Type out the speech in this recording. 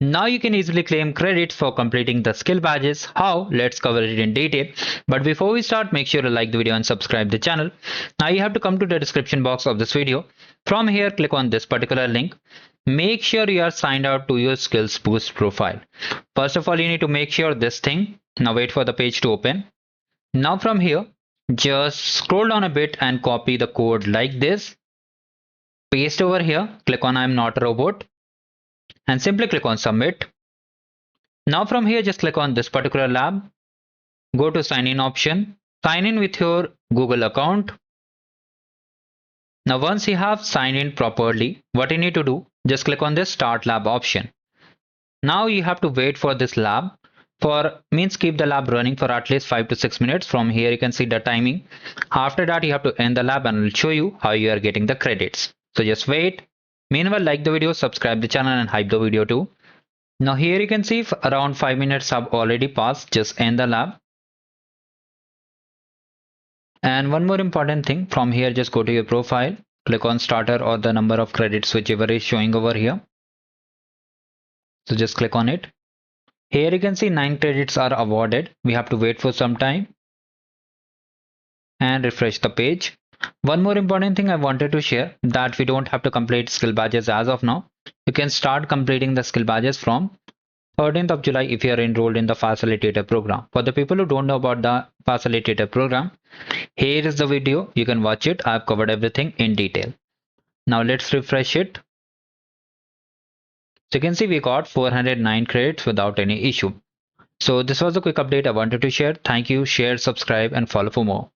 Now you can easily claim credits for completing the skill badges. How? Let's cover it in detail. But before we start, make sure to like the video and subscribe the channel. Now you have to come to the description box of this video. From here, click on this particular link. Make sure you are signed out to your skills boost profile. First of all, you need to make sure this thing. Now wait for the page to open. Now from here, just scroll down a bit and copy the code like this. Paste over here, click on I'm not a robot and simply click on submit. Now from here, just click on this particular lab. Go to sign in option. Sign in with your Google account. Now once you have signed in properly, what you need to do, just click on this start lab option. Now you have to wait for this lab. Means keep the lab running for at least 5 to 6 minutes. From here you can see the timing. After that you have to end the lab and I'll show you how you are getting the credits. So just wait. Meanwhile, like the video, subscribe the channel and hype the video too. Now here you can see around 5 minutes have already passed. Just end the lab. And one more important thing, from here just go to your profile, click on starter or the number of credits whichever is showing over here. So just click on it. Here you can see 9 credits are awarded. We have to wait for some time and refresh the page. One more important thing I wanted to share, that we don't have to complete skill badges as of now. You can start completing the skill badges from 13th of July if you are enrolled in the facilitator program. For the people who don't know about the facilitator program, here is the video. You can watch it. I've covered everything in detail. Now let's refresh it. So you can see we got 409 credits without any issue. So this was a quick update I wanted to share. Thank you. Share, subscribe and follow for more.